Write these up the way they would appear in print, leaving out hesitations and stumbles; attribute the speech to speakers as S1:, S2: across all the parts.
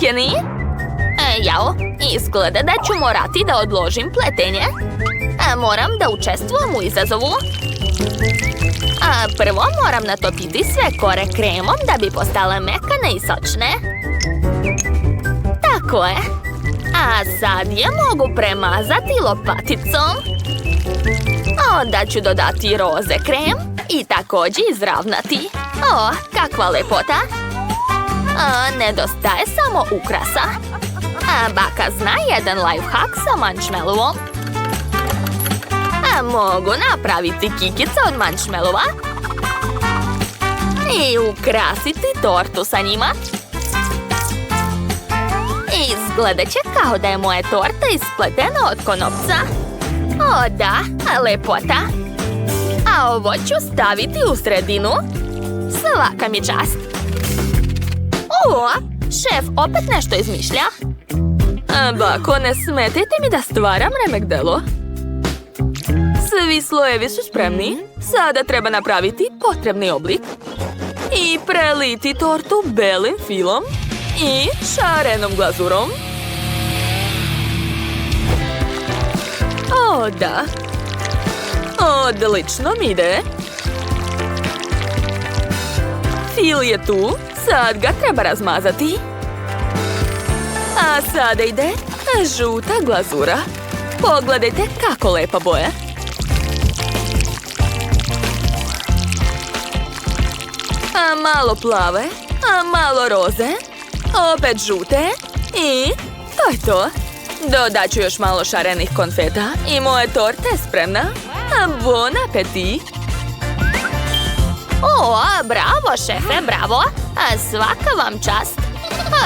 S1: Kenny? Jao, izgleda da ću morati da odložim pletenje. Moram da učestvujem u izazovu. Prvo moram natopiti sve kore kremom da bi postale mekane i sočne. Tako je. A sad je mogu premazati lopaticom. Onda ću dodati roze krem i također izravnati. O, kakva lepota! Nedostaje samo ukrasa. Baka zna jedan lifehack sa marshmallowom. Mogu napraviti kikice od marshmallowa i ukrasiti tortu sa njima. Izgledat će kao da je moja torta ispletena od konopca. O da, lepota. A ovo ću staviti u sredinu. Svaka mi čast. O, šef opet nešto izmišlja. Bako, ne smetajte mi da stvaram remek delo. Svi slojevi su spremni. Sada treba napraviti potrebni oblik. I preliti tortu belim filom i šarenom glazurom. O, da. Odlično mi ide. Fil je tu. Sad ga treba razmazati. A sada ide žuta glazura. Pogledajte kako lepa boja. A malo plave, a malo roze, opet žute i to je to. Dodat ću još malo šarenih konfeta i moja torta je spremna. Bon appetit! O, bravo, šefe, bravo! Svaka vam čast!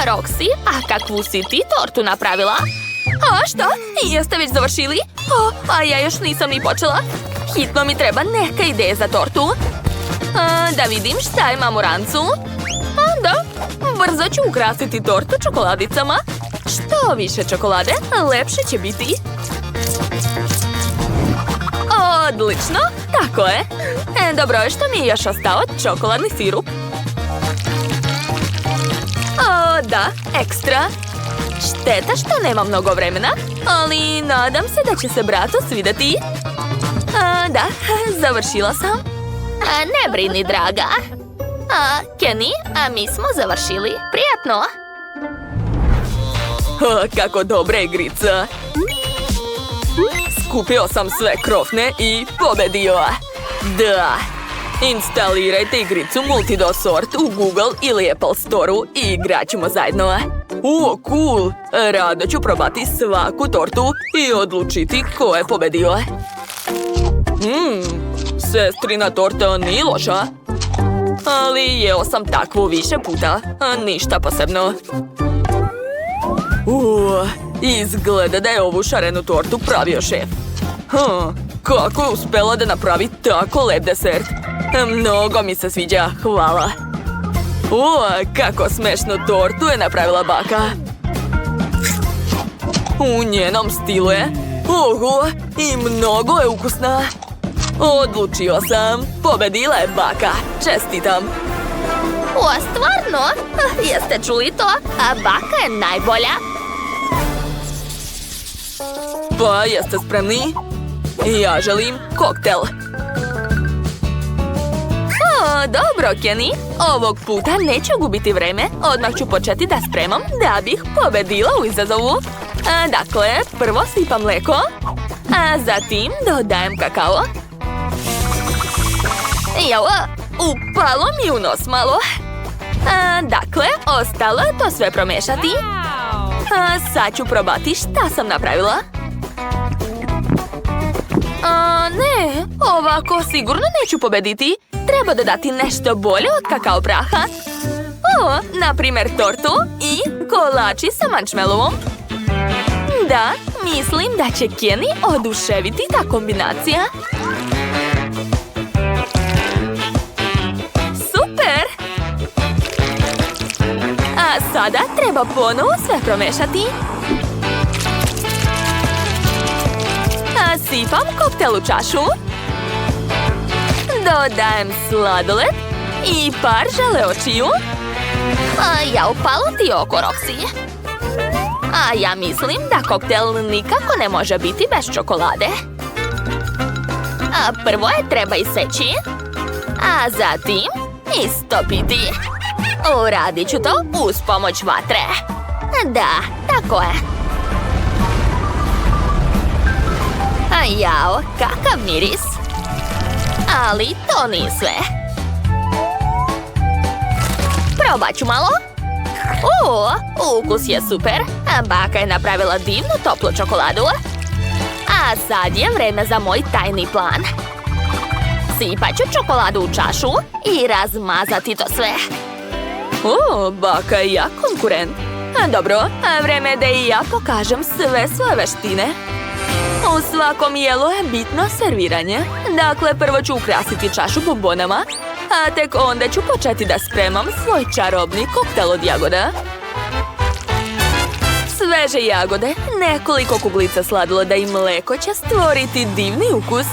S1: Roxy, a kakvu si ti tortu napravila? Što? Jeste već završili? A ja još nisam ni počela. Hitno mi treba neka ideja za tortu. Da vidim šta imam u rancu. Da, brzo ću ukrasiti tortu čokoladicama. Što više čokolade, lepše će biti. Odlično, tako je. Dobro je što mi je još ostao čokoladni sirup. O, da, ekstra. Šteta što nema mnogo vremena, ali nadam se da će se bratu svidjeti. Da, završila sam. Ne brini, draga. Kenny, mi smo završili. Prijatno. Kako dobra igrica. Skupio sam sve krofne i pobedio. Da. Instalirajte igricu Multidos Sort u Google ili Apple Store-u i igrat ćemo zajedno. Cool! Rado ću probati svaku tortu i odlučiti ko je pobedio. Sestrina torta nije loša. Ali jeo sam takvu više puta. Ništa posebno. Izgleda da je ovu šarenu tortu pravio šef. Kako je uspela da napravi tako lep desert. Mnogo mi se sviđa, hvala. Kako smešnu tortu je napravila baka. U njenom stilu je. I mnogo je ukusna. Odlučio sam. Pobedila je baka. Čestitam. Stvarno? Jeste čuli to? Baka je najbolja. Pa, jeste spremni? Ja želim koktel. Dobro, Kenny. Ovog puta neću gubiti vreme. Odmah ću početi da spremam da bih pobedila u izazovu. Dakle, prvo sipam mleko, a zatim dodajem kakao. Upalo mi u nos malo. Dakle, ostalo je to sve promešati. Sad ću probati šta sam napravila. Ne, ovako sigurno neću pobediti. Treba dodati nešto bolje od kakao praha. Na primjer tortu i kolači sa marshmallowom. Da, mislim da će Kenny oduševiti ta kombinacija. Super! A sada treba ponovo sve promešati. Sipam koktel u čašu. Dodajem sladoled i par žele očiju. Ja upalo ti oko, Roxy. A ja mislim da koktel nikako ne može biti bez čokolade. Prvo je treba iseći, a zatim istopiti. Uradit ću to uz pomoć vatre. Da, tako je. Jao, kakav miris. Ali to nije sve. Probat ću malo. Ukus je super. Baka je napravila divnu toplu čokoladu. A sad je vreme za moj tajni plan. Sipat ću čokoladu u čašu i razmazati to sve. Baka je jak konkurent. Dobro, vreme je da i ja pokažem sve svoje veštine. U svakom jelu je bitno serviranje. Dakle, prvo ću ukrasiti čašu bombonama, a tek onda ću početi da spremam svoj čarobni koktel od jagoda. Sveže jagode, nekoliko kuglica sladoleda i mleko će stvoriti divni ukus.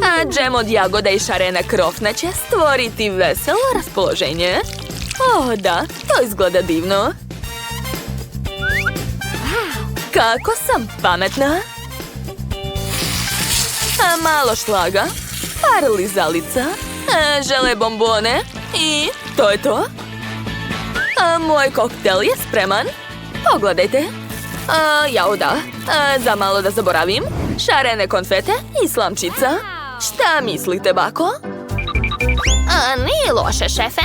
S1: A džem od jagoda i šarene krofne će stvoriti veselo raspoloženje. Da, to izgleda divno. Kako sam pametna. Malo šlaga, par lizalica, žele bombone i to je to. Moj koktel je spreman. Pogledajte. Jao da, za malo da zaboravim. Šarene konfete i slamčica. Šta mislite, bako? Nije loše, šefe.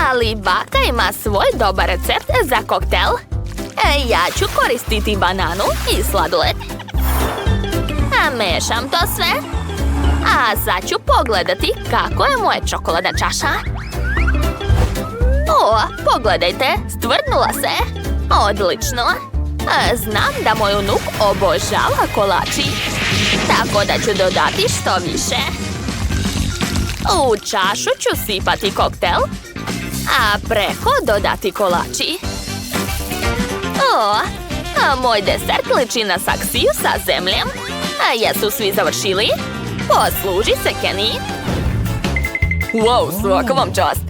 S1: Ali baka ima svoj dobar recept za koktel. Ja ću koristiti bananu i sladoled. Mešam to sve. A sad ću pogledati kako je moja čokoladna čaša. Pogledajte, stvrdnula se. Odlično. Znam da moj unuk obožava kolači. Tako da ću dodati što više. U čašu ću sipati koktel, a preko dodati kolači. Moj desert liči na saksiju sa zemljem. Jesu svi završili? Posluži se, Kenny. Wow, svaka vam čast.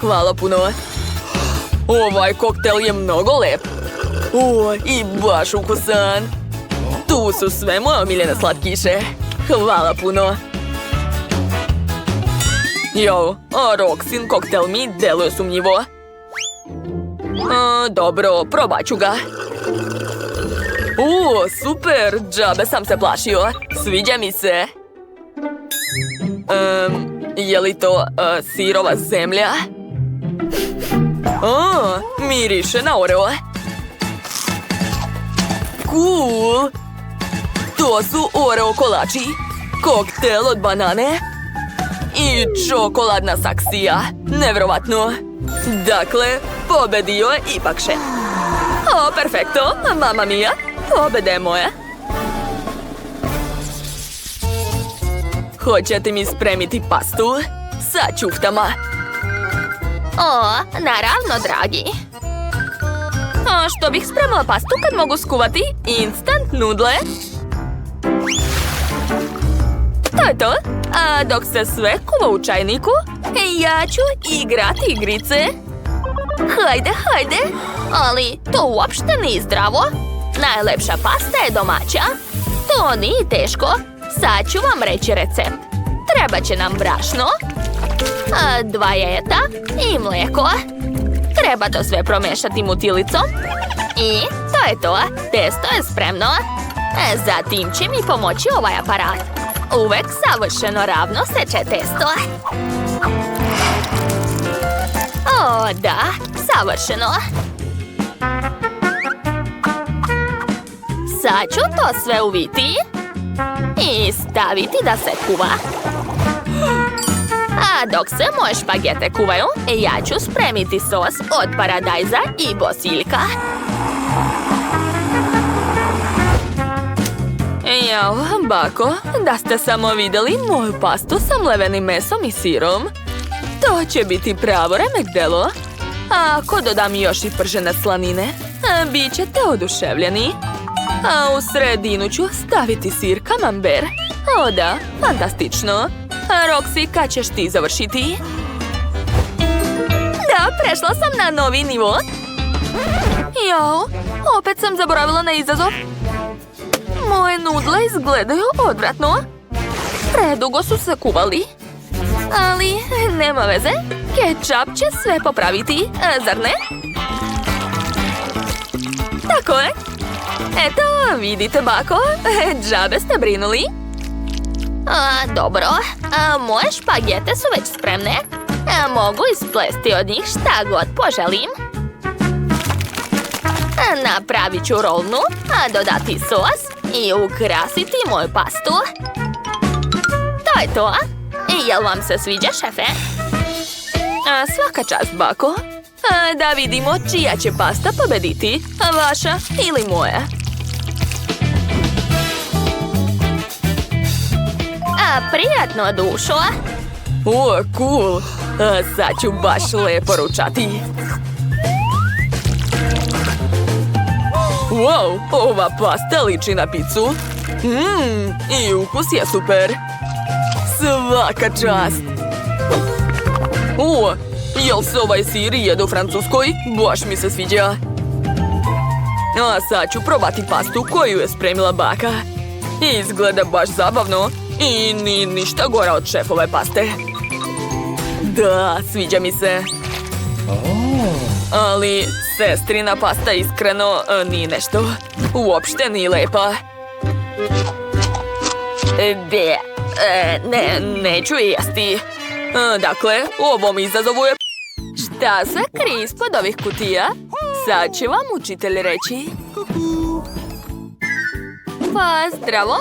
S1: Hvala puno. Ovaj koktel je mnogo lep. I baš ukusan. Tu su sve moje omiljene slatkiše. Hvala puno. Roxin koktel mi deluje sumnjivo. Dobro, probat ću ga. Super, džabe sam se plašio. Sviđa mi se. Je li to sirova zemlja? Miriše na Oreo. Cool. To su Oreo kolači. Koktel od banane. I čokoladna saksija. Nevjerovatno. Dakle, pobedio je ipak šef. Perfekto, mama mia. Pobeda je moja. Hoćete mi spremiti pastu? Sa ćuftama. Naravno, dragi. Što bih spremala pastu kad mogu skuvati instant nudle? To je to. A dok se sve kuva u čajniku, ja ću igrati igrice. Hajde. Ali to uopšte nije zdravo. Najlepša pasta je domaća. To nije teško. Sad ću vam reći recept. Treba će nam brašno, 2 jajeta i mlijeko. Treba to sve promešati mutilicom. I to je to. Testo je spremno. Zatim će mi pomoći ovaj aparat. Uvek savršeno ravno seče testo. Da, savršeno. Sad ću to sve uviti i staviti da se kuva. A dok se moje špagete kuvaju, ja ću spremiti sos od paradajza i bosiljka. Jao, bako, da ste samo vidjeli moju pastu sa mlevenim mesom i sirom. To će biti pravo remek delo. A ako dodam još i pržene slanine, bit ćete oduševljeni. A u sredinu ću staviti sir camembert. Da, fantastično. Roxy, kad ćeš ti završiti? Da, prešla sam na novi nivo. Jao, opet sam zaboravila na izazov. Moje nudle izgledaju odvratno. Predugo su se kuvali. Ali nema veze. Kečap će sve popraviti, zar ne? Tako je. Eto, vidite bako, džabe ste brinuli. Dobro, moje špagete su već spremne. Mogu isplesti od njih šta god poželim. Napravit ću rolnu, dodati sos i ukrasiti moju pastu. To je to. Jel vam se sviđa, šefe? Svaka čast, bako. Da vidimo čija će pasta pobediti, vaša ili moja. Prijatno, dušo. Cool. Sad ću baš lepo ručati. Wow, ova pasta liči na picu. I ukus je super. Svaka čast. Jel se ovaj sir jede u Francuskoj? Baš mi se sviđa. A sad ću probati pastu koju je spremila baka. Izgleda baš zabavno. I ni ništa gora od šefove paste. Da, sviđa mi se. Ali sestrina pasta iskreno nije nešto. Uopšte nije lepa. Neću je jesti. Dakle, u ovom izazovu je... Šta se krije ispod ovih kutija? Sad će vam učitelj reći. Pa, zdravo.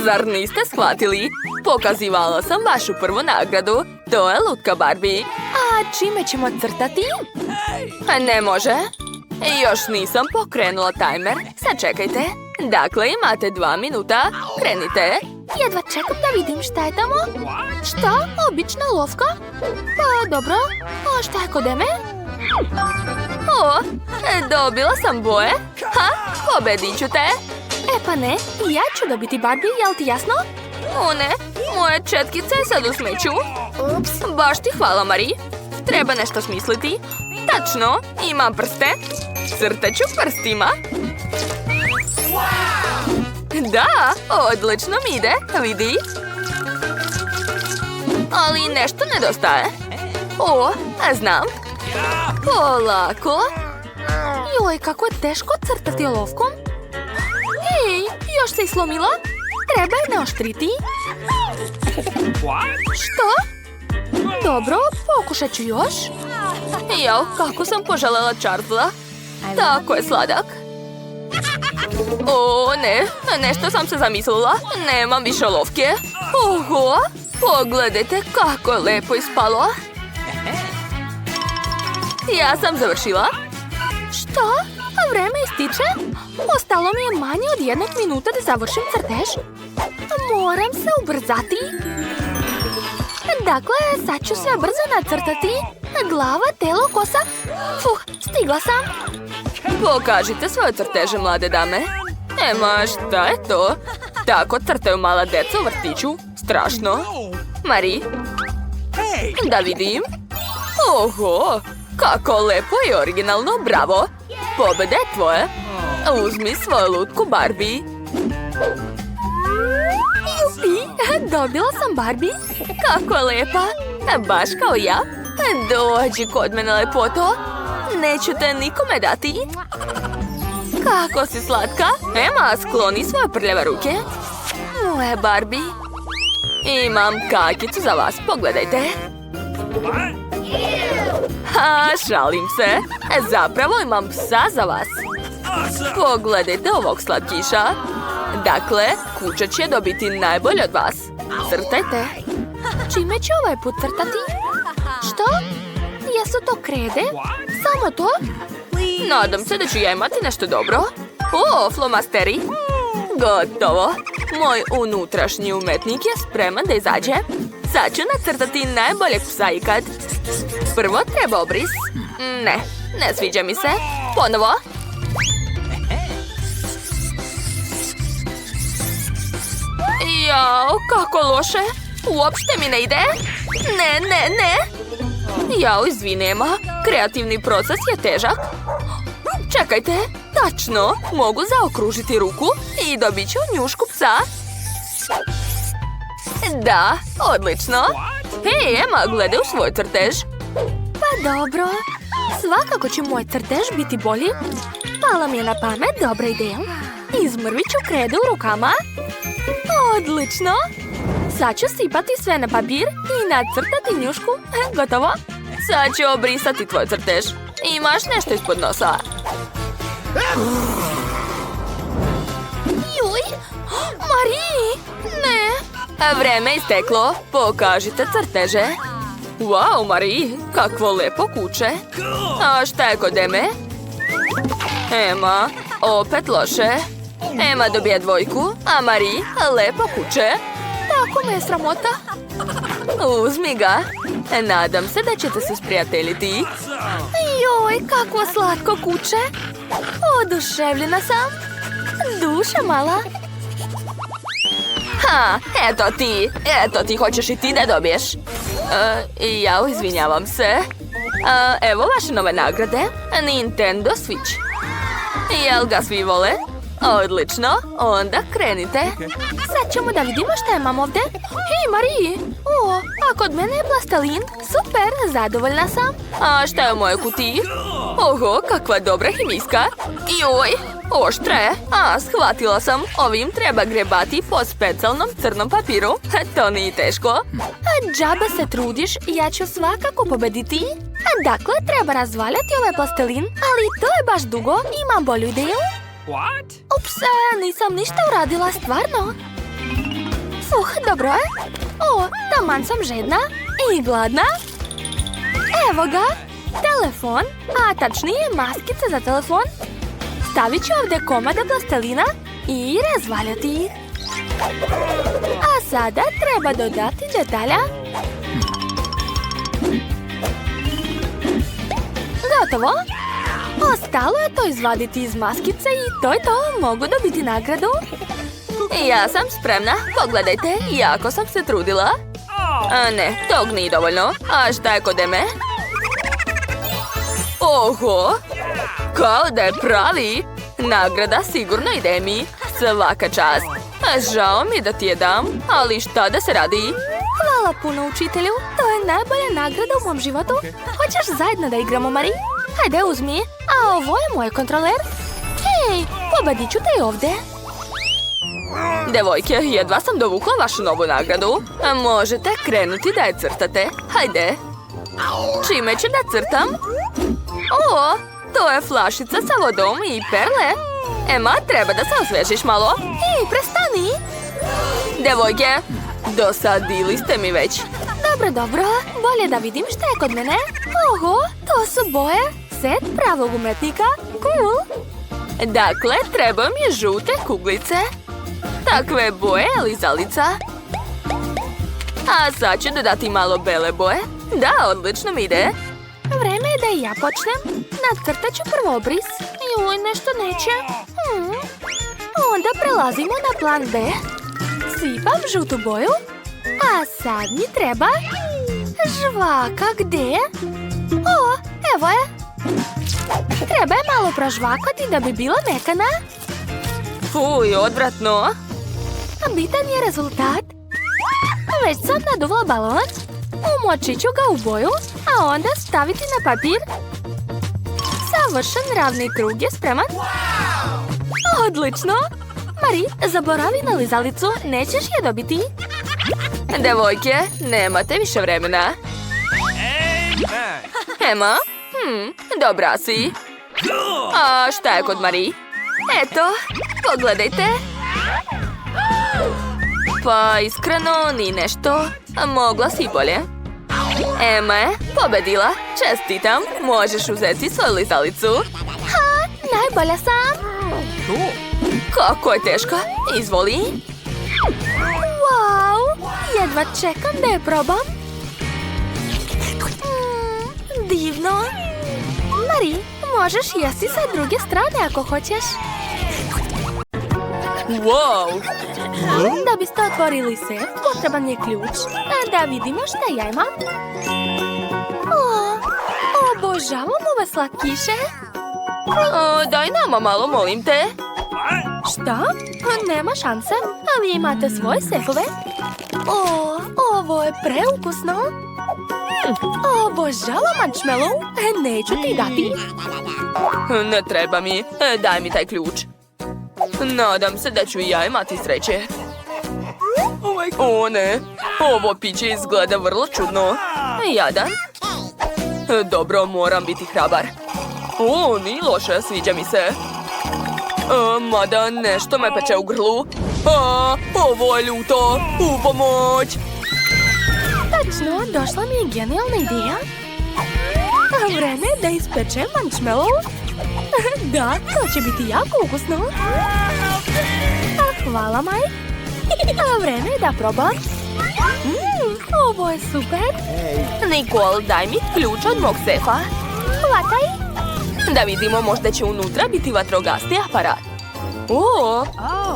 S1: Zar niste shvatili? Pokazivala sam vašu prvu nagradu. To je lutka Barbie. A čime ćemo crtati? Ne može. Još nisam pokrenula tajmer. Sad čekajte. Dakle, imate 2 minuta. Krenite. Jedva čekam da vidim šta je tamo. Šta? Obična lovka? Pa, dobro. A šta je kod Eme? Dobila sam boje. Pobedit ću te. Pa ne, ja ću dobiti Barbie, jel ti jasno? Ne, moje četkice je sad u smeću. Baš ti hvala, Marie. Treba nešto smisliti. Tačno, imam prste. Crtaću prstima. Da, odlično mi ide, vidi. Ali nešto nedostaje. Znam. Polako. Joj, kako je teško crtati olovkom. Ej, još se i slomila. Treba je naoštriti. Što? Dobro, pokušat ću još. Jao, kako sam poželjela Charlesa. Tako je sladak. Ne, nešto sam se zamislila. Nemam više olovke. Oho, pogledajte kako je lepo ispalo. Ja sam završila. Što? Vreme ističe? Ostalo mi je manje od 1 minuta da završim crtež. Moram se ubrzati. Dakle, sad ću sve brzo nacrtati. Glava, telo, kosa. Stigla sam. Pokažite svoje crteže, mlade dame. Ma, šta je to? Tako crtaju mala deca u vrtiću. Strašno. Marie? Da vidim. Oho, kako lepo i originalno, bravo. Pobeda je tvoje. Uzmi svoju lutku Barbie. Jupi, dobila sam Barbie. Kako je lepa. Baš kao ja. Dođi kod mene, lepoto. Neću te nikome dati. Kako si slatka. Ema, skloni svoje prljave ruke. Moje Barbie. Imam kakicu za vas, pogledajte. Šalim se. Zapravo imam psa za vas. Pogledajte ovog slatkiša. Dakle, kuća će dobiti najbolje od vas. Crtajte. Čime ću ovaj put crtati? Što? Jesu to krede? Samo to? Nadam se da ću ja imati nešto dobro. Flomasteri. Gotovo. Moj unutrašnji umetnik je spreman da izađe. Sad ću nacrtati najboljeg psa ikad. Prvo treba obris. Ne sviđa mi se. Ponovo. Jao, kako loše. Uopšte mi ne ide. Ne. Jao, izvini, Ema. Kreativni proces je težak. Čekajte, tačno, mogu zaokružiti ruku i dobit ću njušku psa. Da, odlično. Hej, Emma, gledaj u svoj crtež. Pa dobro, svakako će moj crtež biti bolji. Pala mi je na pamet dobra ideja. Izmrvit ću kredu u rukama. Odlično. Sad ću sipati sve na papir i nacrtati njušku. Gotovo. Sad ću obrisati tvoj crtež. Imaš nešto ispod nosa. Juj, Mariji, ne. Vreme isteklo. Pokažite crteže. Wow, Mariji, kakvo lepo kuće. A šta je kod Eme? Emma, opet loše. Emma dobija 2, a Mariji lepo kuće. Tako me je sramota. Uzmi ga. Nadam se da ćete se sprijateljiti. Joj, kakvo slatko kuće. Oduševljena sam. Duša mala. Ha, eto ti, hoćeš i ti da dobiješ. Ja izvinjavam se. Evo vaše nove nagrade. Nintendo Switch. Jel ga svi vole? Odlično, onda krenite. Sad ćemo da vidimo šta imam ovdje. Hej, Mariji! O, a kod mene je plastelin. Super, zadovoljna sam. A šta je u mojoj kutiji? Oho, kakva dobra hemijska. Joj, oštra je. A, shvatila sam. Ovim treba grebati po specijalnom crnom papiru. To nije teško. Džaba se trudiš, ja ću svakako pobediti. Dakle, treba razvaljati ovaj plastelin, ali to je baš dugo. Imam bolju ideju.
S2: What?
S1: Ups, nisam ništa uradila, stvarno. Dobro je. O, taman sam žedna i gladna. Evo ga, telefon, a tačnije maskice za telefon. Stavit ću ovdje komada plastelina i razvaljati ih. A sada treba dodati detalja. Gotovo. Ostalo je to izvaditi iz maskice i to je to, mogu dobiti nagradu. Ja sam spremna, pogledajte, jako sam se trudila. A ne, tog nije dovoljno. A šta je kod Eme? Oho, kao da je pravi. Nagrada sigurno ide Emi, svaka čast. Žao mi da ti je dam, ali šta da se radi? Hvala puno učitelju, to je najbolja nagrada u mom životu. Hoćeš zajedno da igramo, Mari? Hajde, uzmi, a ovo je moj kontroler. Hej, pobedit ću te i ovdje. Devojke, jedva sam dovukla vašu novu nagradu. Možete krenuti da je crtate. Hajde. Čime ću da crtam? O, to je flašica sa vodom i perle. Emma, treba da se osvežiš malo. Hej, prestani. Devojke, dosadili ste mi već. Dobro, bolje da vidim šta je kod mene. Oho, to su boje. Set pravog umetnika. Cool. Dakle, treba mi žute kuglice. Takve boje, lizalica. A sad ću dodati malo bele boje. Da, odlično mi ide. Vreme je da i ja počnem. Nacrtat ću prvo obris. Joj, nešto neće. Onda prelazimo na plan B. Sipam žutu boju. A sad mi treba žvaka. Gdje je? O, evo je. Treba je malo prožvakati da bi bila mekana. Fuj, odvratno. Bitan je rezultat. Već sam naduvla balon. Umočit ću ga u boju, a onda staviti na papir. Savršen ravni krug je spreman. Odlično. Mari, zaboravi na lizalicu, nećeš je dobiti. Devojke, nemate više vremena. Emma, dobra si. A šta je kod Mari? Eto, pogledajte. Pa iskreno, ni nešto. Mogla si bolje. Emma je pobedila. Čestitam, možeš uzeti svoju lizalicu. Ha, najbolja sam. Kako je teška, izvoli. Wow, jedva čekam da je probam. Divno. Mari, možeš jesti sa druge strane ako hoćeš. Wow! Da biste otvorili sef, potreban je ključ. Da vidimo šta ja imam. O Obožavam ove slatkiše. Daj nama malo, molim te. Šta? Nema šanse, ali imate svoje sefove. Ovo je preukusno. Obožavam marshmallow. Neću ti dati. Ne treba mi. Daj mi taj ključ. Nadam se da ću i ja imati sreće. O ne, ovo piće izgleda vrlo čudno. Jadan. Dobro, moram biti hrabar. Nije loše, sviđa mi se. Mada nešto me peče u grlu. Ovo je ljuto. U pomoć. Tačno, došla mi je genijalna ideja. Vreme da ispečem marshmallow. Da, to će biti jako ukusno. Hvala, Mike. Vreme je da probam. Ovo je super. Nicole, daj mi ključ od mog sefa. Hvataj. Da vidimo, možda će unutra biti vatrogasni aparat.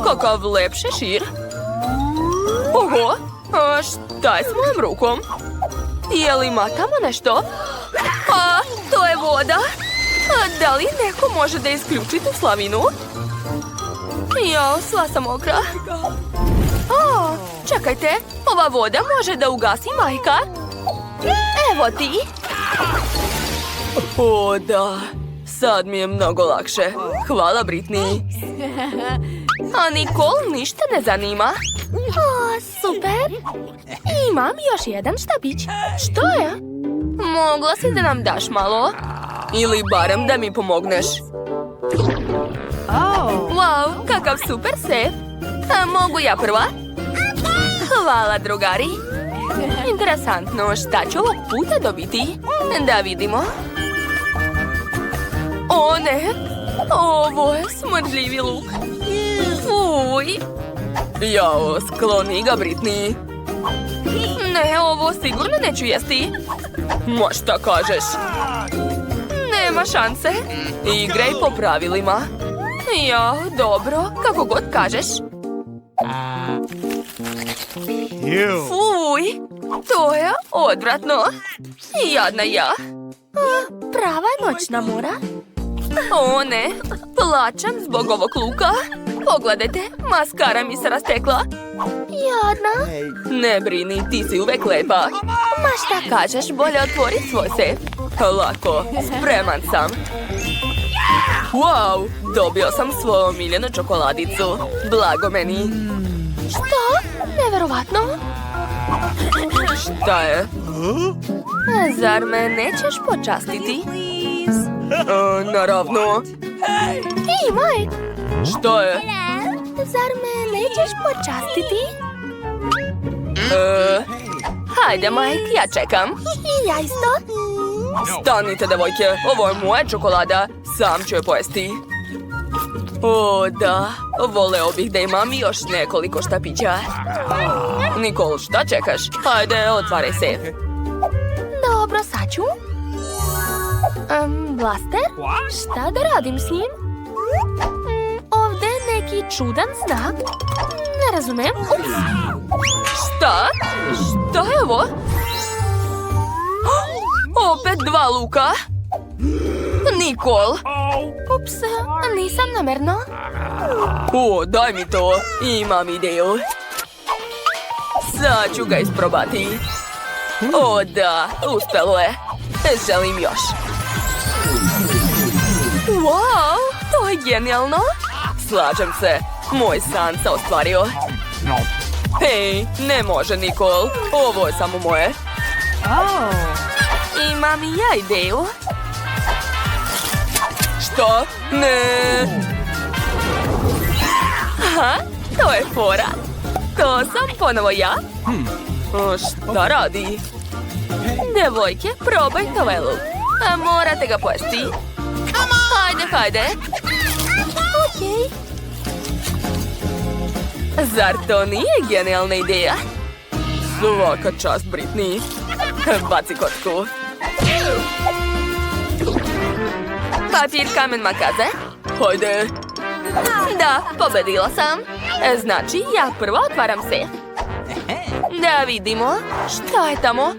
S1: Kakav lep šešir. Oho, šta je s mojom rukom? Je li ima tamo nešto? To je voda. Da li neko može da isključi tu slavinu? Jao, sva sam mokra. Čekajte, ova voda može da ugasi Majka. Evo ti. Da, sad mi je mnogo lakše. Hvala, Britney. A Nicole ništa ne zanima. Super. Imam još jedan štapić. Što je? Mogla si da nam daš malo? Ili barem da mi pomogneš. Wow, kakav super sef. Mogu ja prva? Hvala, drugari. Interesantno, šta ću ovog puta dobiti? Da vidimo. O ne, ovo je smrdljivi luk. Fuj. Jao, skloni ga, Britney. Ne, ovo sigurno neću jesti. Ma šta kažeš? Nema šanse. Igraj po pravilima. Ja, dobro, kako god kažeš. Fuj, to je odvratno. Jadna ja. Prava noćna mora. O ne, plačem zbog ovog luka. Pogledajte, maskara mi se rastekla. Jadna. Ne brini, ti si uvek lepa. Ma šta kažeš, bolje otvori svoj sef. Lako, spreman sam. Wow, dobio sam svoju omiljenu čokoladicu. Blago meni. Što? Neverovatno. Šta je? Zar me nećeš počastiti? Naravno. Hej, Mike. Što je? Zar me nećeš počastiti? Hajde, Mike, ja čekam. I ja isto. Stanite, devojke, ovo je moja čokolada. Sam ću je pojesti. O, da. Voleo bih da imam još nekoliko štapića. Nicole, šta čekaš? Hajde, otvaraj sef. Dobro, sad ću. Blaster? Šta da radim s njim? Ovdje je neki čudan znak. Ne razumem. Ups. Šta? Šta je ovo? Opet dva luka. Nicole. Ups, nisam namerno. Daj mi to. Imam ideju. Sad ću ga isprobati. O da, uspelo je. Želim još. Wow, to je genijalno. Slažem se, moj san se ostvario. Hej, ne može, Nicole. Ovo je samo moje. Imam i ja ideju. Što? Ne. Aha, to je fora. To sam ponovo ja. Šta radi? Devojke, probajte ovaj luk. Morate ga pojesti. Hajde. Okej. Zar to nije genijalna ideja? Svaka čast, Britney. Baci kocku. Papir, kamen, makaze. Hajde. Da, pobedila sam. Znači, ja prvo otvaram sef. Da vidimo. Šta je tamo?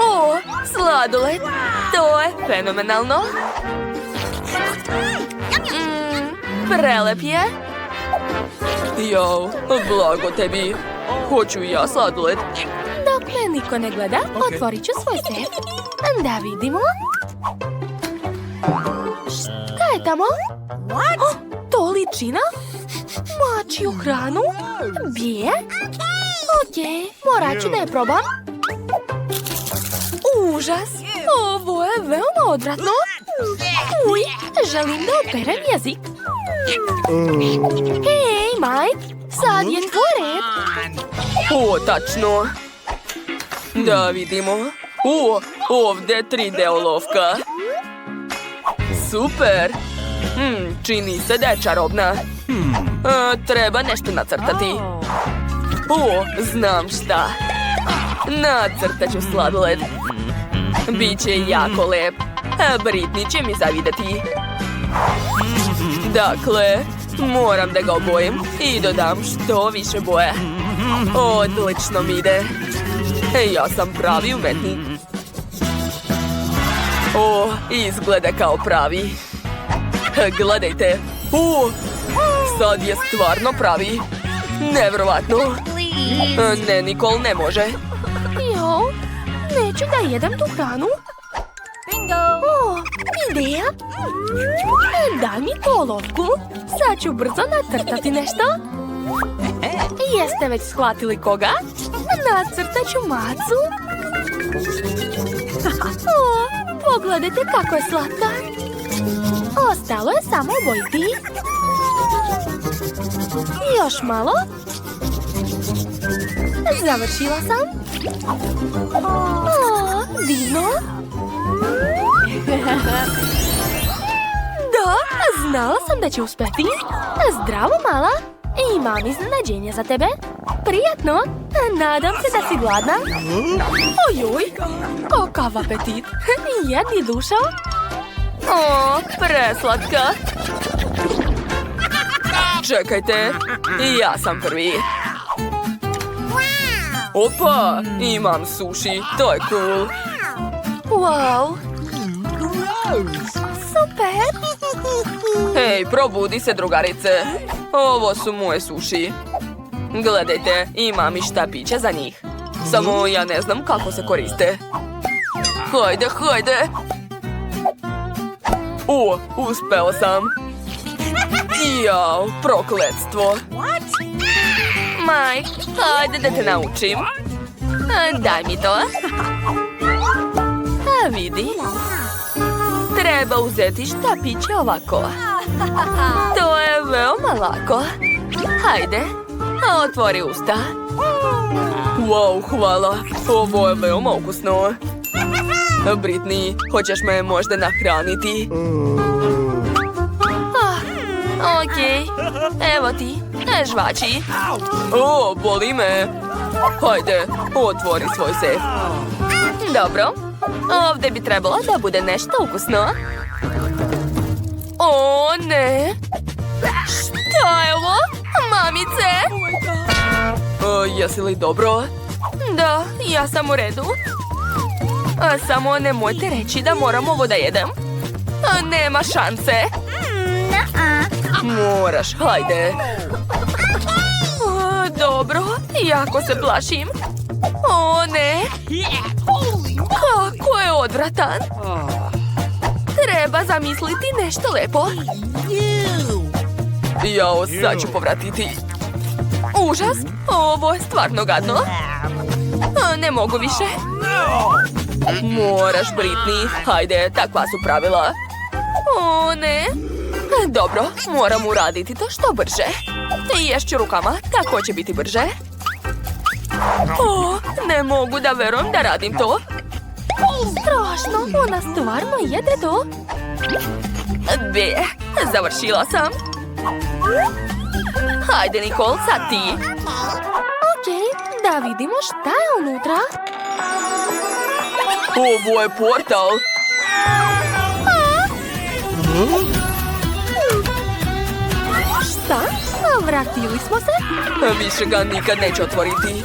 S1: O, sladoled. To je fenomenalno. Prelep je.
S2: Jao, blago tebi. Hoću i ja sladoled.
S1: Dok me niko ne gleda, otvorit ću svoj sef. Da vidimo. Šta je tamo? To liči na mačju hranu? Bije? Okej, morat ću da je probam. Užas! Ovo je veoma odvratno. Uj, želim da operem jezik. Hej, Mike, sad je tvoj red.
S2: O, tačno. Da vidimo. O, ovdje 3D olovka. Super. Čini se da je čarobna. Treba nešto nacrtati. O, znam šta. Nacrtat ću sladoled. Biće jako lep. Britney će mi zavidjeti. Dakle, moram da ga obojim i dodam što više boje. Odlično mi ide. Ja sam pravi umetnik. O, izgleda kao pravi. Gledajte. O, sad je stvarno pravi. Nevjerovatno. Ne, Nicole, ne može.
S1: Jo, neću da jedem tu hranu. O, ideja. Daj mi tu olovku. Sad ću brzo nacrtati nešto. Jeste već shvatili koga? Nacrtat ću macu. O, pogledajte kako je slatka. Ostalo je samo obojiti. Još malo. Završila sam. O, divno. Da, znala sam da će uspeti. Zdravo, mala. Imam iznenađenje za tebe. Prijatno. Nadam se da si gladna. Ojoj, kakav apetit. Jedi, dušo. O, preslatka.
S2: Čekajte, ja sam prvi. Opa, imam sushi, to je cool.
S1: Wow. Super.
S2: Hej, probudi se, drugarice. Ovo su moje sushi. Gledajte, imam i štapiće za njih. Samo ja ne znam kako se koriste. Hajde, hajde. O, uspeo sam. Jao, prokletstvo.
S1: Mike, hajde da te naučim. Daj mi to. A vidi. Treba uzeti štapiće ovako. To je veoma lako. Hajde, otvori usta.
S2: Wow, hvala. Ovo je veoma ukusno. Britney, hoćeš me možda nahraniti?
S1: Okej, evo ti, žvači.
S2: O, boli me. Hajde, otvori svoj sef.
S1: Dobro, ovdje bi trebalo da bude nešto ukusno. O, ne. Šta je ovo? Mamice?
S2: Jesi li dobro?
S1: Da, ja sam u redu. Samo nemojte reći da moram ovo da jedem. Nema šanse.
S2: Moraš, hajde.
S1: Dobro, jako se plašim. O, ne. Kako je odvratan. Treba zamisliti nešto lepo.
S2: Jao, sad ću povratiti.
S1: Užas, ovo je stvarno gadno. Ne mogu više.
S2: Moraš, Britney. Hajde, takva su pravila.
S1: O, ne.
S2: Dobro, moram uraditi to što brže. Ješću rukama, tako će biti brže.
S1: O, ne mogu da verujem da radim to. Strašno, ona stvarno jede to.
S2: Be, završila sam. Hajde, Nicole, sad ti.
S1: Okej, da vidimo šta je unutra.
S2: Ovo je portal.
S1: Šta? Vratili smo se?
S2: Više ga nikad neće otvoriti.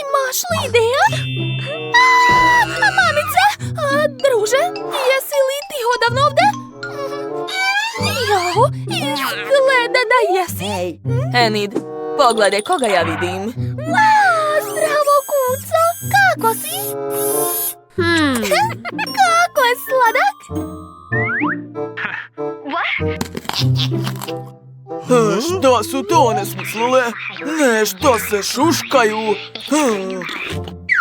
S1: Imaš li ideja? Mami! da jesi?
S2: Enid, pogledaj koga ja vidim.
S1: Wow, zdravo kuco! Kako si? Kako je sladak?
S3: Šta su to one smislile? Nešto se šuškaju.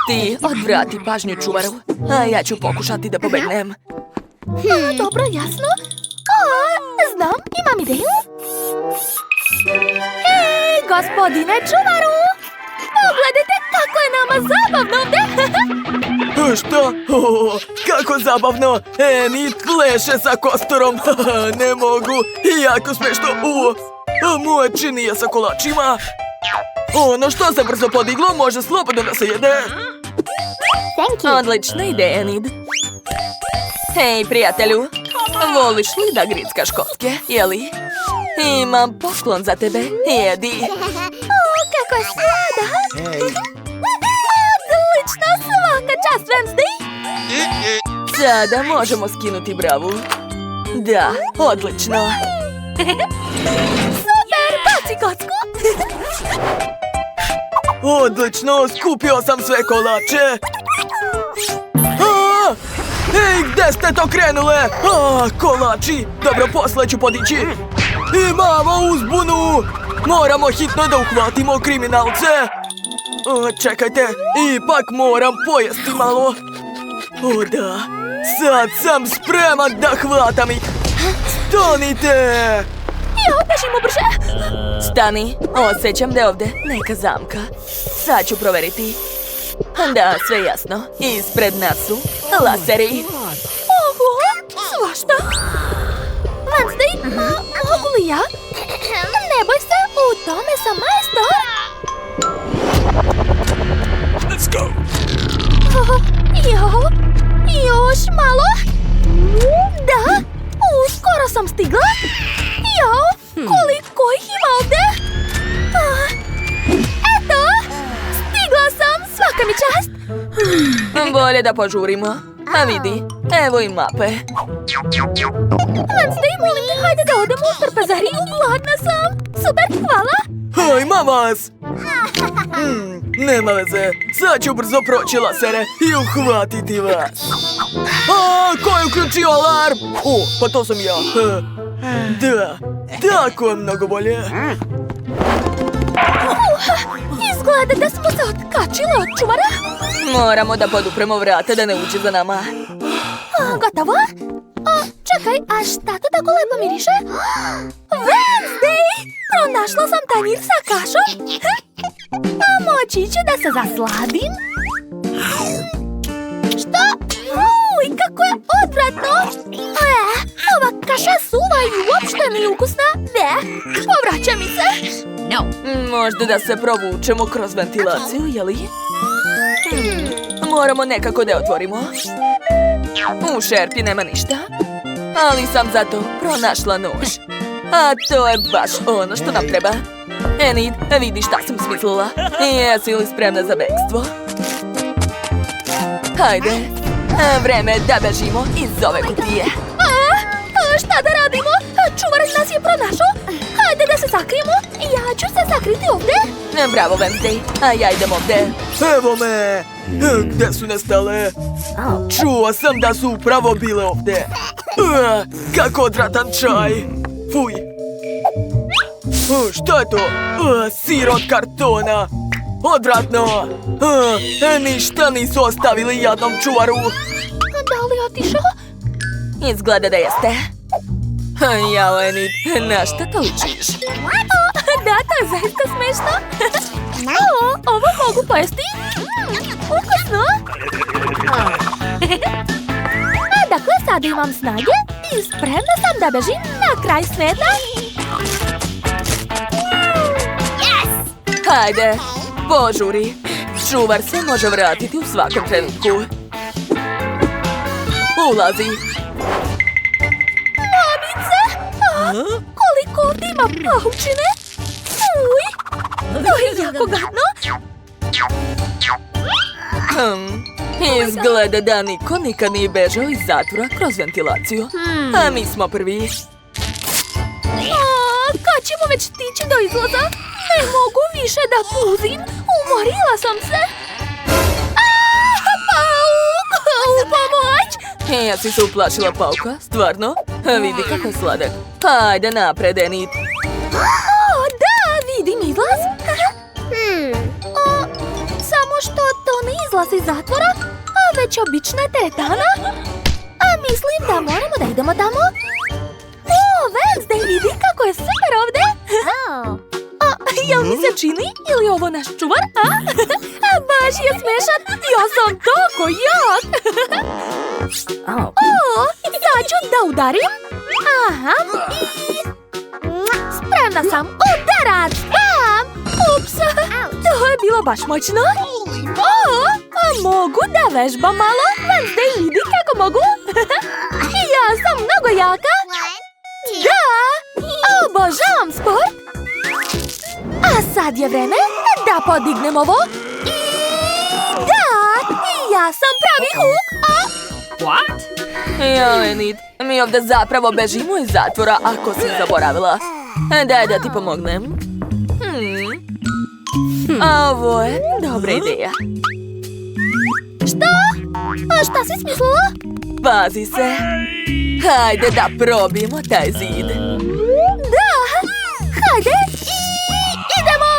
S2: Ti odvrati pažnju čuvaru, a ja ću pokušati da pobegnem.
S1: Dobro, jasno. Znam, imam ideju. Hej, gospodine čuvaru! Pogledajte kako je nama zabavno ovdje!
S3: Šta? Kako zabavno! Enid pleše sa kostorom. Ne mogu. Jako smešno. Moje činije sa kolačima. Ono što se brzo podiglo može slobodno da se jede.
S2: Odlična ideja, Enid. Hej, prijatelju, voliš li da grickaš kocke, jeli? Imam poklon za tebe, jedi.
S1: Kako je sladak! Odlično, svaka čast, Wednesday!
S2: Sada možemo skinuti bravu. Da, odlično.
S1: Super, baci kocku!
S3: Odlično, skupio sam sve kolače. Ej, gde ste to krenule? Kolači, dobro, posle ću podići. Imamo uzbunu. Moramo hitno da uhvatimo kriminalce. Čekajte, ipak moram pojesti malo. O da, sad sam spreman da hvatam ih. Stanite!
S1: Jo, bežimo brže!
S2: Stani, osjećam da je ovdje neka zamka. Sad ću proveriti. Da, sve jasno. Ispred nas su laseri.
S1: Oho, svašta! Wednesday, mogu li ja? Ne boj se, u tome sam majstor!
S3: Let's go!
S1: Jo, još malo? Da, uskoro sam stigla. Jo, koliko ih ima ovdje? Eto, stigla sam, svaka mi čast.
S2: Bolje da požurimo. A vidi, evo i mape.
S1: Wednesday, molim te, hajde da odemo u trpezariju, gladna sam. Super, hvala.
S3: Hajma vas! Nema veze, sad ću brzo proći lasere i uhvatiti vas. Ko je uključio alarm? Pa to sam ja. Da, tako je mnogo bolje.
S1: Izgleda da smo se otkačili od čuvara.
S2: Moramo da podupremo vrata da ne uđe za nama.
S1: Gotovo? Čekaj, a šta to tako lepo miriše? Wednesday! Pronašla sam tanjir sa kašom. Moći ću da se zasladim. Šta? Uj, kako je odvratno! Ova kaša je suva i uopšte nije ukusna. Ne, povraća mi se.
S2: Možda da se provučemo kroz ventilaciju, jeli? Moramo nekako da je otvorimo. U šerpi nema ništa. Ali sam zato pronašla nož. A to je baš ono što nam treba. Enid, vidi šta sam smislila. Jesi li spremna za bekstvo? Hajde, vreme je da bežimo iz ove kutije.
S1: Šta da radimo? Čuvar nas je pronašao. Hajde da se sakrijemo. Ja ću se sakriti ovdje.
S2: Bravo, Wednesday. A ja idem ovdje.
S3: Evo me! Gde su nestale? Čuo sam da su upravo bile ovdje. Kako odvratan čaj. Fuj. Šta je to? Sir od kartona. Odvratno. Ništa nisu ostavili jadnom čuvaru.
S1: Da li otišao?
S2: Izgleda da jeste. Jao, Enid, na šta to ličiš?
S1: Da, to je zaista smešno. Ovo mogu pojesti? Ukusno. Dakle, sada imam snage i spremna sam da bežim na kraj sveta.
S2: Hajde, požuri. Čuvar se može vratiti u svakom trenutku. Ulazi.
S1: Koliko ovdje ima pahučine? Uj, to je jako gadno.
S2: Izgleda da niko nikad nije bežao iz zatvora kroz ventilaciju. A mi smo prvi.
S1: Kad ćemo već stići do izlaza. Ne mogu više da puzim. Umorila sam se. Pauk! U pomoć!
S2: Jesi se uplašila pauka? Stvarno? Vidi kako je sladak. Hajde napred, Enid.
S1: O, da, vidim izlaz. Samo što to ne izlaz iz zatvora, već obična teretana. Mislim da moramo da idemo tamo. O, Wednesday, vidi kako je super ovde. Jel mi se čini? Ili ovo naš čuvar? Baš je smešan. Ja sam tako jak. Sad ću da udarim. Aha. Spremna sam. Udarac. Bam. Ups. To je bilo baš moćno. Mogu da vežbam malo? Wednesday, vidi kako mogu. Ja sam mnogo jaka. Da. Obožavam sport. A sad je vreme da podignem ovo. I da, ja sam pravi huk.
S2: What? Ja, Enid, mi ovdje zapravo bežimo iz zatvora ako si zaboravila. Daj da ti pomognem. Ovo je dobra ideja.
S1: Šta si smislila?
S2: Pazi se. Hajde da probijemo taj zid.
S1: Da, hajde i idemo!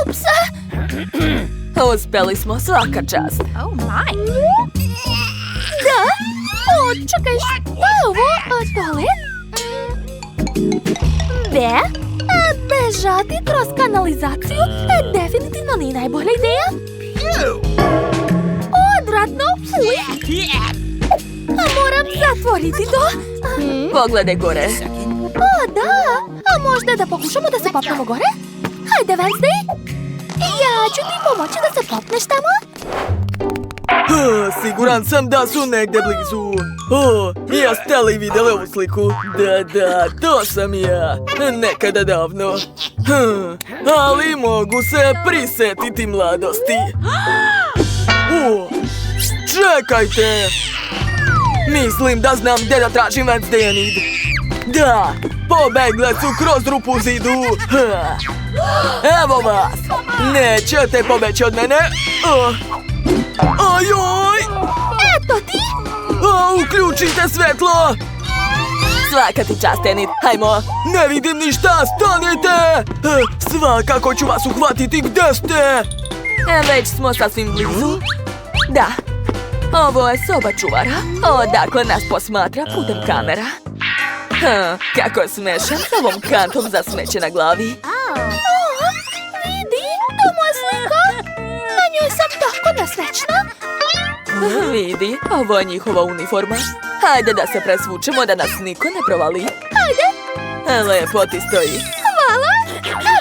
S1: Ups!
S2: Uspeli smo, svaka čast.
S1: Da? Čekaj, šta je ovo? Toalet? Bežati kroz kanalizaciju definitivno nije najbolja ideja. Odvratno, fuj! Moram zatvoriti to.
S2: Pogledaj gore.
S1: Da, a možda da pokušamo da se popnemo gore? Hajde, Wednesday. Ja ću ti pomoći da se popneš tamo.
S3: Siguran sam da su negde blizu. Jeste li vidjeli ovu sliku? Da, to sam ja. Nekada davno. Ali mogu se prisetiti mladosti. Čekajte! Mislim da znam gdje da tražim Wednesday, Enid. Da, pobegle su kroz rupu u zidu. Evo vas! Nećete pobeći od mene. Ajoj!
S1: Eto ti!
S3: Uključite svetlo!
S2: Svaka ti čast, Enid, hajmo!
S3: Ne vidim ništa, stanite! Svakako ću vas uhvatiti, gde ste?
S2: Već smo sasvim blizu. Da, ovo je soba čuvara, odakle nas posmatra putem kamera. Kako je smešan s ovom kantom za smeće na glavi.
S1: Vidi, to moja slika. Na njoj sam tako nesrećna.
S2: Vidi, ovo je njihova uniforma. Hajde da se presvučemo da nas niko ne provali.
S1: Hajde.
S2: Lepo ti stoji.
S1: Hvala.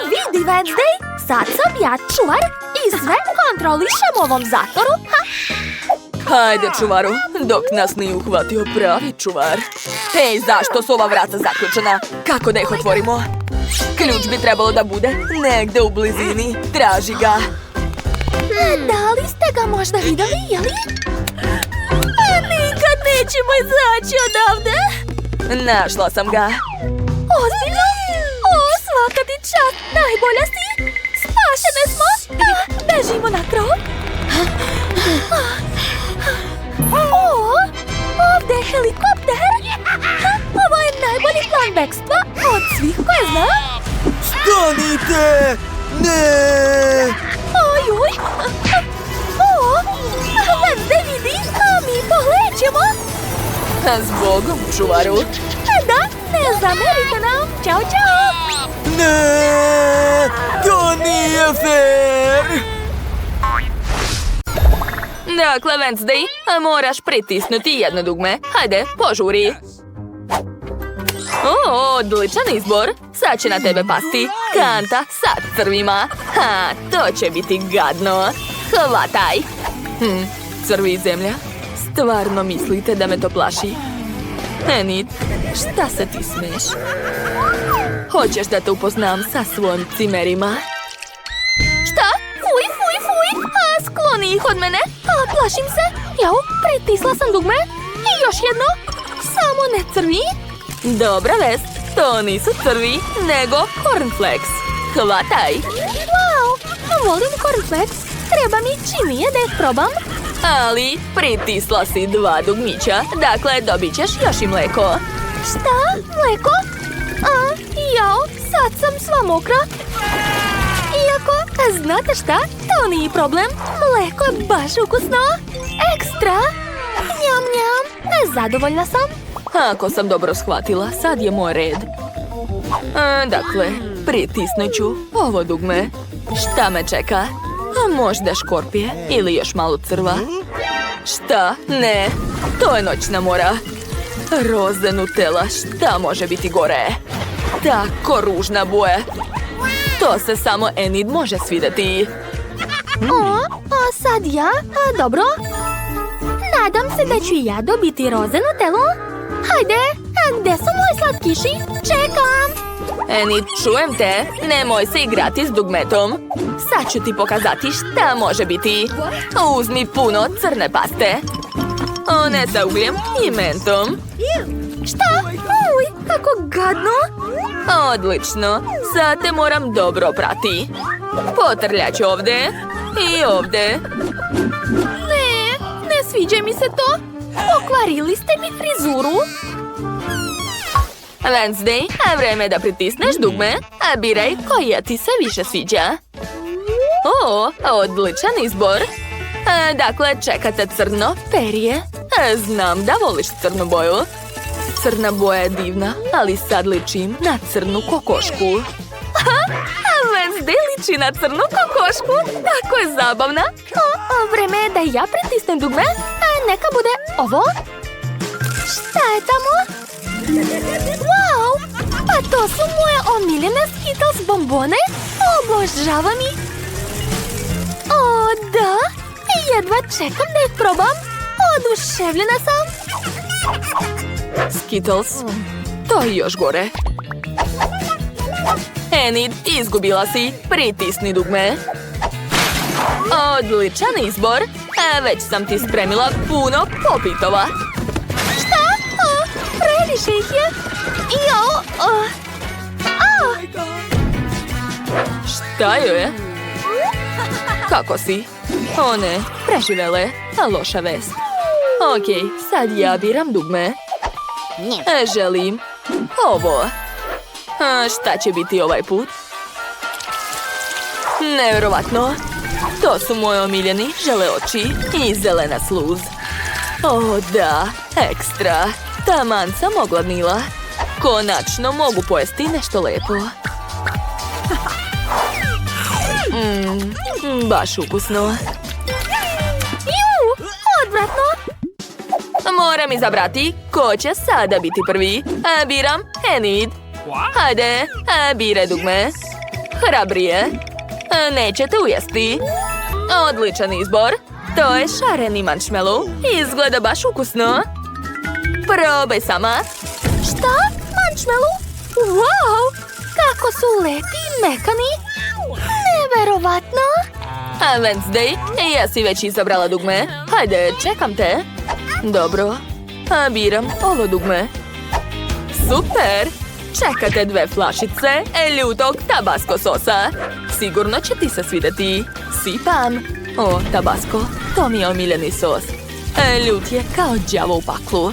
S1: Vidi, Wednesday, sad sam ja čuvar i sve kontrolišem u ovom zatvoru.
S2: Hajde, čuvaru, dok nas nije uhvatio pravi čuvar. Hej, zašto su ova vrata zaključena? Kako da ih otvorimo? Ključ bi trebalo da bude negde u blizini. Traži ga.
S1: Da li ste ga možda vidjeli, jeli? Nikad nećemo izaći odavde.
S2: Našla sam ga.
S1: Ozbiljno? Svaka ti čast, najbolja si. Spašene smo. Bežimo na krov. Ovdje je helikopter. Ovo je najbolji plan bekstva od svih koje znam.
S3: Stanite! Ne!
S1: Ojoj! Wednesday, vidi, mi pohlećemo.
S2: Zbogom, čuvaru.
S1: Da, ne zamerite nam. Ćao, čao.
S3: Ne! To nije fair!
S2: Dakle, Wednesday, moraš pritisnuti jedno dugme. Hajde, požuri. Odličan izbor. Sad će na tebe pasti kanta sa crvima. To će biti gadno. Hvataj. Crvi i zemlja. Stvarno mislite da me to plaši? Enid, šta se ti smiješ? Hoćeš da te upoznam sa svojim cimerima?
S1: Šta? Fuj! Skloni ih od mene. Plašim se. Jao, pritisla sam dugme. I još jedno. Samo ne crvi.
S2: Dobra vest, To nisu crvi, nego cornflakes. Hvataj.
S1: Wow, volim cornflakes. Treba mi činije da ih probam.
S2: Ali pritisla si 2 dugmića, dakle dobit ćeš još i mleko.
S1: Šta? Mleko? Jao, sad sam sva mokra. Iako, znate šta? To nije problem. Mleko je baš ukusno. Ekstra. Njam, njam. Zadovoljna sam.
S2: Ako sam dobro shvatila, sad je moj red. Dakle, pritisnut ću ovo dugme. Šta me čeka? Možda škorpije ili još malo crva. Šta? Ne, to je noćna mora. Roze Nutella, šta može biti gore? Tako ružna boja. To se samo Enid može svidjeti.
S1: A sad ja? Dobro. Nadam se da ću i ja dobiti roze Nutellu. Hajde, gdje su moji slatkiši? Čekam.
S2: Enid, čujem te. Nemoj se igrati s dugmetom. Sad ću ti pokazati šta može biti. Uzmi puno crne paste. One sa ugljem i mentom.
S1: Šta? Uj, kako gadno.
S2: Odlično. Sad te moram dobro prati. Potrljat ću ovdje i ovdje.
S1: Ne sviđa mi se to. Pokvarili ste mi frizuru.
S2: Wednesday, vreme da pritisneš dugme, a biraj koja ti se više sviđa. Odličan izbor. Dakle, čekate crno perje. Znam da voliš crnu boju. Crna boja je divna, ali sad ličim na crnu kokošku. Wednesday liči na crnu kokošku. Tako je zabavna.
S1: Vreme je da ja pritisnem dugme. Neka bude ovo. Šta je tamo? Wow! Pa to su moje omiljene Skittles bombone. Obožavam ih. O, da. Jedva čekam da ih probam. Oduševljena sam.
S2: Skittles, to je još gore. Enid, izgubila si. Pritisni dugme. Odličan izbor. Već sam ti spremila puno popitova.
S1: Šta? Previše ih je. Jao.
S2: Šta joj je? Kako si? O ne, preživele. Loša vest. Okej, sad ja biram dugme. Želim ovo. Šta će biti ovaj put? Nevjerovatno. To su moji omiljeni žele oči i zelena sluz. O da, ekstra. Taman sam ogladnila. Konačno mogu pojesti nešto lepo. Baš ukusno.
S1: Odvratno.
S2: Moram izabrati ko će sada biti prvi. Biram Enid. Hajde, biraj dugme. Hrabrije. Nećete ujesti. Odličan izbor. To je šareni marshmallow. Izgleda baš ukusno. Probaj sama.
S1: Šta? Marshmallow? Wow! Kako su lepi i mekani. Neverovatno.
S2: Wednesday, jesi već izabrala dugme? Hajde, čekam te. Dobro. Biram ovo dugme. Super! Čekate 2 flašice ljutog tabasco sosa. Sigurno će ti se svidjeti. Sipam. O, tabasco, to mi je omiljeni sos. Ljut je kao đavo u paklu.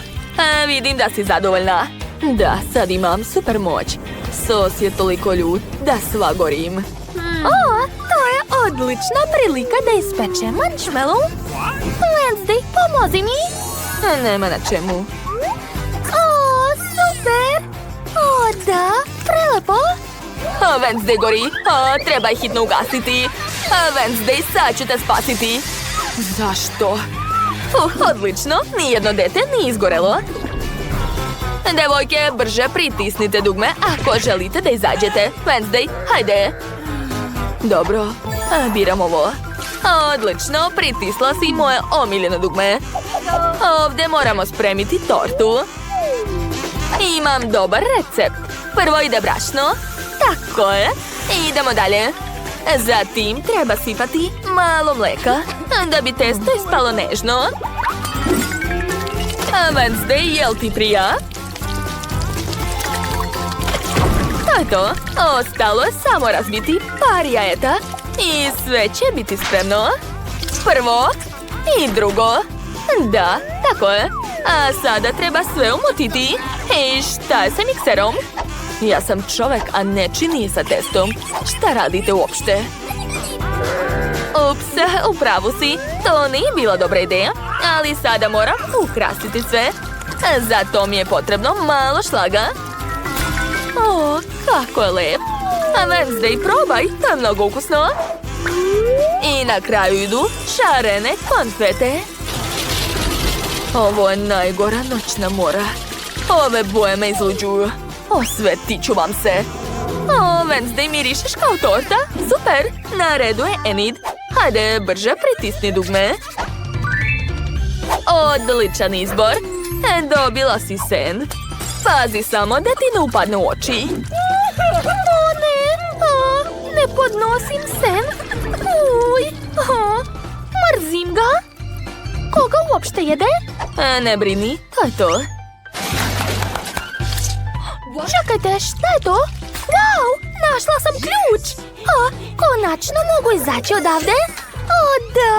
S2: Vidim da si zadovoljna. Da, sad imam super moć. Sos je toliko ljut da sva gorim.
S1: To je odlična prilika da ispečem marshmallow. Wednesday, pomozi mi.
S2: Nema na čemu.
S1: Super. Da, prelepo.
S2: Wednesday gori. Treba ih hitno ugasiti. Wednesday, sad ću te spasiti. Zašto? Odlično, nijedno dete nije izgorelo. Devojke, brže pritisnite dugme ako želite da izađete. Wednesday, hajde. Dobro, biram ovo. Odlično, pritisla si moje omiljeno dugme. Ovdje moramo spremiti tortu. Imam dobar recept. Prvo ide brašno. Tako je. Idemo dalje. Zatim treba sipati malo mleka da bi testo ispalo nežno. Wednesday, jel ti prija?
S1: To je to. Ostalo je samo razbiti par jajeta. I sve će biti spremno. Prvo i drugo. Da, tako je. A sada treba sve umotiti. I šta je sa mikserom? Ja sam čovek, a ne čini sa testom. Šta radite uopšte? Ups, upravu si. To nije bila dobra ideja. Ali sada moram ukrasiti sve. Zato mi je potrebno malo šlaga. O, kako je lep. A Wednesday, probaj, to je mnogo ukusno. I na kraju idu šarene konfete. Ovo je najgora noćna mora. Ove boje me izluđuju. Osvetit ću vam se. O, Wednesday, mirišeš kao torta? Super, na redu je Enid. Hajde, brže pritisni dugme. Odličan izbor. Dobila si sen. Pazi samo da ti ne upadne u oči. O ne, ne podnosim sen. Uj, mrzim ga. Koga uopšte jede? Ne brini, to je to. Čekajte, šta je to? Wow, našla sam ključ. Konačno mogu izaći odavde. O da,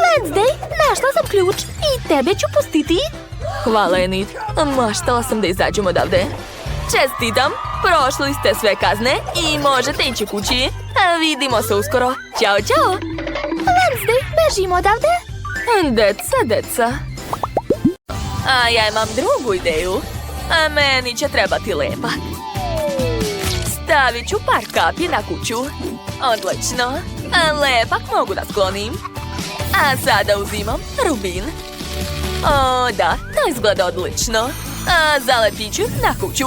S1: Wednesday, našla sam ključ i tebe ću pustiti. Hvala, Enid. Maštala sam da izađem odavde. Čestitam, prošli ste sve kazne i možete ići kući. Vidimo se uskoro. Ćao, čao. Wednesday, bežimo odavde. Deca. A ja imam drugu ideju. A meni će trebati lepak. Stavit ću par kapi na kuću. Odlično. A lepak mogu da sklonim. A sada uzimam rubin. O, da, to izgleda odlično. A zalepit ću na kuću.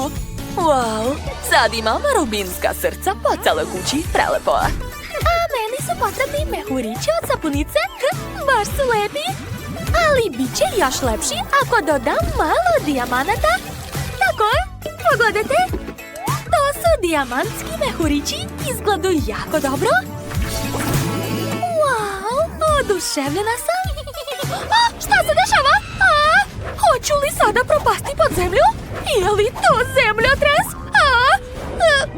S1: Wow, sad imam rubinska srca po celoj kući. Prelepo. A meni su potrebni mehurići od sapunice. Baš su lepi. Ali bit će još lepši ako dodam malo dijamanata. Tako je, pogledajte. To su dijamantski mehurići. Izgledaju jako dobro. Wow, oduševljena sam. Šta se dešava? Hoću li sada propasti pod zemlju? Je li to zemljotres?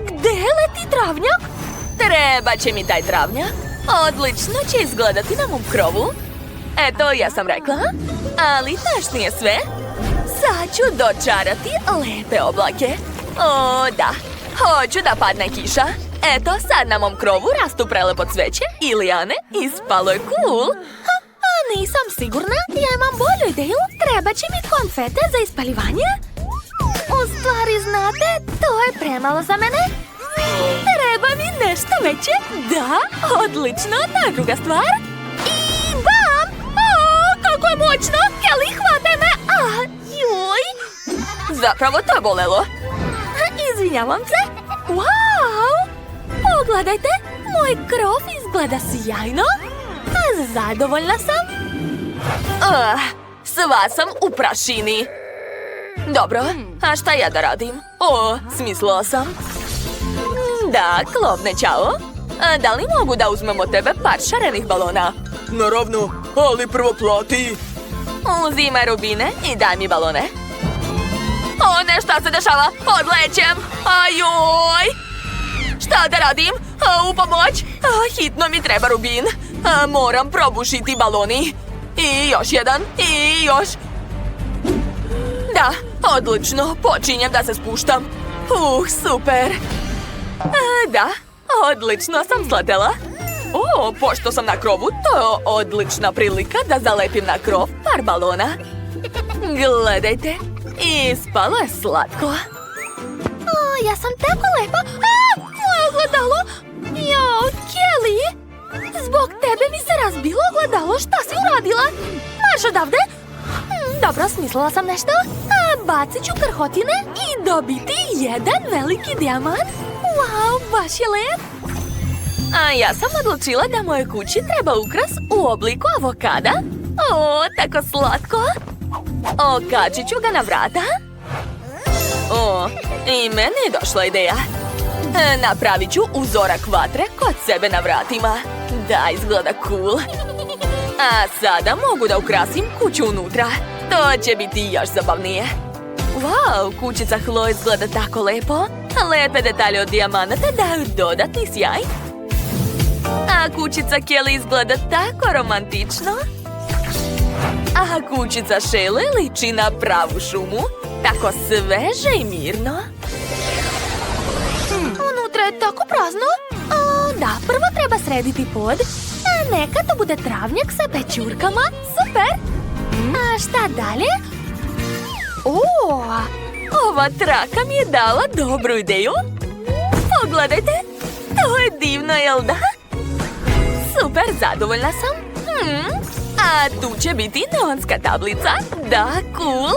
S1: Gde leti travnjak? Treba će mi taj travnjak. Odlično će izgledati na mom krovu. Eto, ja sam rekla. Ali to još nije sve. Sad ću dočarati lepe oblake. O, da. Hoću da padne kiša. Eto, sad na mom krovu rastu prelepo cveće i lijane. Ispalo je cool. Nisam sigurna, ja imam bolju ideju. Treba će mi konfete za ispaljivanje. U stvari, znate, to je premalo za mene. Treba mi nešto veće. Da, odlično, to je druga stvar. I bam! Kako je moćno! Kelly, hvataj me! Juj! Zapravo to je bolelo. Izvinjavam se. Wow! Pogledajte, moj krov izgleda sjajno. Zadovoljna sam. Sva sam u prašini. Dobro, a šta ja da radim? Smislila sam. Da, klovne, čao. Da li mogu da uzmem od tebe par šarenih balona?
S3: Naravno, ali prvo plati.
S1: Uzimaj rubine i daj mi balone. Ne, šta se dešava? Odlećem. Ajoj! Šta da radim? U pomoć! Hitno mi treba rubin. Moram probušiti baloni. I još jedan. I još. Da, odlično. Počinjem da se spuštam. Super. Da, odlično sam sletela. Pošto sam na krovu, to je odlična prilika da zalepim na krov par balona. Gledajte. Ispalo je slatko. Ja sam tako lepa. Moje ogledalo. Jao, Kelly. Zbog tebe mi se razbilo ogledalo. Šta si uradila? Marš odavde. Dobro, smislila sam nešto. Bacit ću krhotine i dobiti jedan veliki dijamant. Wow, baš je lep. Ja sam odlučila da moje kući treba ukras u obliku avokada. Tako slatko. Okačit ću ga na vrata. I meni je došla ideja. Napravit ću uzorak vatre kod sebe na vratima. Da, izgleda cool. A sada mogu da ukrasim kuću unutra. To će biti još zabavnije. Wow, kućica Chloe izgleda tako lepo. Lepe detalje od dijamanata daju dodatni sjaj. A kućica Kelly izgleda tako romantično. A kućica Shayla liči na pravu šumu. Tako sveže i mirno. Unutra je tako prazno. Da, prvo treba srediti pod. A neka to bude travnjak sa pećurkama. Super! A šta dalje? Ova traka mi je dala dobru ideju. Pogledajte, to je divno, jel da? Super, zadovoljna sam. A tu će biti neonska tablica. Da, cool.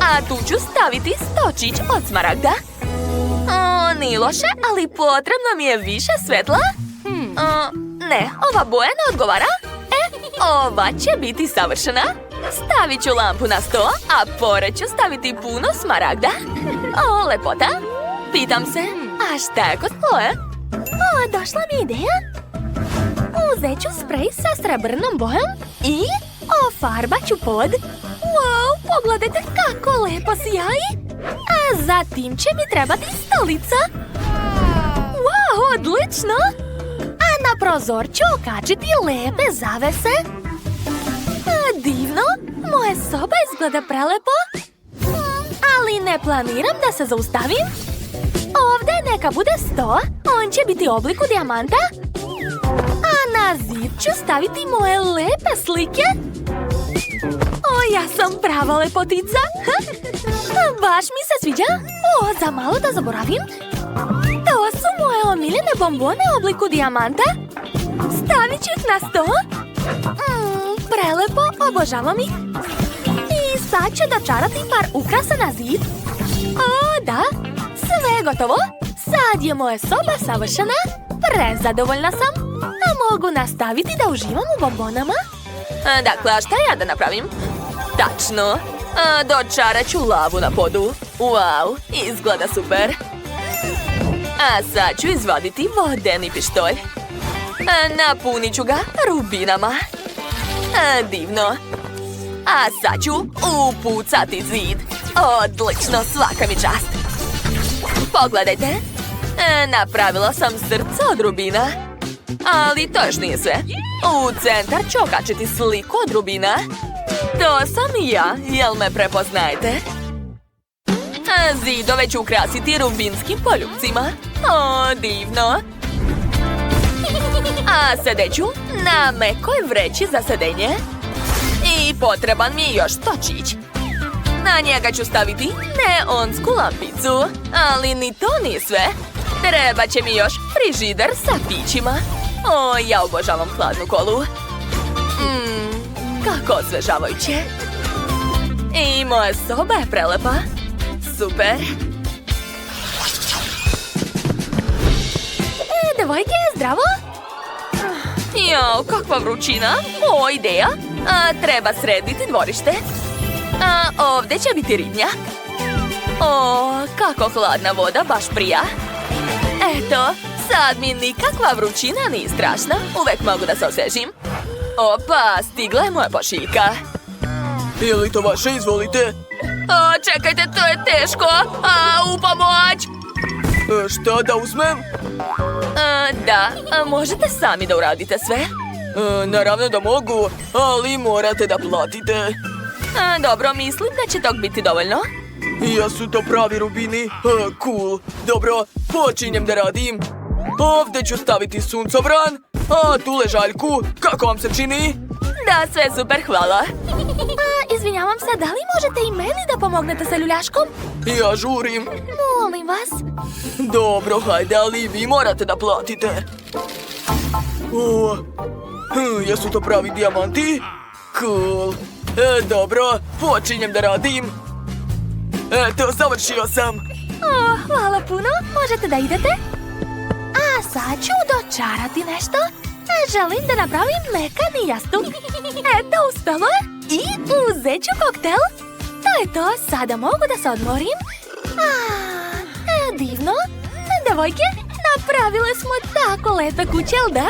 S1: A tu ću staviti stočić od smaragda. Nije loše, ali potrebno mi je više svetla. Ne, ova boja ne odgovara. Ova će biti savršena. Stavit ću lampu na sto, a pored ću staviti puno smaragda. Lepota. Pitam se, a šta je kod boje? Došla mi ideja. Uzet ću sprej sa srebrnom bojom i ofarbat ću pod. Wow, pogledajte kako lepo sijaji. A zatim će mi trebati stolica. Wow, odlično. A na prozor ću okačiti lepe zavese. Divno, moja soba izgleda prelepo. Ali ne planiram da se zaustavim. Ovdje neka bude sto, on će biti u obliku dijamanta. A na zid ću staviti moje lepe slike. Ja sam prava lepotica. Baš mi se sviđa. Za malo da zaboravim. To su moje omiljene bombone u obliku dijamanta. Stavit ću ih na sto. Prelepo, obožavam ih. I sad ću dočarati par ukrasa na zid. Da, sve je gotovo. Sad je moja soba savršena. Prezadovoljna sam. A mogu nastaviti da uživam u bombonama. Dakle, a šta ja da napravim? Tačno. Dočarat ću lavu na podu. Wow, izgleda super. A sad ću izvaditi vodeni pištolj. Napunit ću ga rubinama. Divno. A sad ću upucati zid. Odlično, svaka mi čast. Pogledajte. Napravila sam srce od rubina. Ali to još nije sve. U centar ću okačiti sliku od rubina. To sam i ja, jel me prepoznajete? Zidove ću ukrasiti rubinskim poljupcima. Divno. A sedeću na mekoj vreći za sedenje. I potreban mi je još stočić. Na njega ću staviti neonsku lampicu. Ali ni to nije sve. Treba će mi još frižider sa pićima. Ja obožavam hladnu kolu. Kako osvežavajuće. I moja soba je prelepa. Super. Devojke, zdravo. Jao, kakva vrućina. Ideja. Treba srediti dvorište. Ovdje će biti ribnjak. Kako hladna voda, baš prija. Eto, sad mi nikakva vrućina nije strašna. Uvek mogu da se osvežim. Opa, stigla je moja pošiljka.
S3: Je li to vaše? Izvolite.
S1: Čekajte, to je teško. U pomoć.
S3: Šta da uzmem?
S1: Da, možete sami da uradite sve?
S3: Naravno da mogu, ali morate da platite.
S1: Dobro, mislim da će tog biti dovoljno.
S3: Jesu to pravi rubini? Cool. Dobro, počinjem da radim. Ovdje ću staviti suncobran, a tu ležaljku. Kako vam se čini?
S1: Da, sve super, hvala. Izvinjavam se, da li možete i meni da pomognete sa ljuljaškom?
S3: Ja žurim.
S1: Molim vas.
S3: Dobro, hajde, ali vi morate da platite. Jesu to pravi dijamanti? Cool. Dobro, počinjem da radim. Eto, završio sam.
S1: Hvala puno, možete da idete? A sad ću dočarati nešto. Želim da napravim mekani jastuk. Eto, uspelo je. I uzet ću koktel. To je to, sada mogu da se odmorim. Divno. Devojke, napravile smo tako lepe kuće, jel da?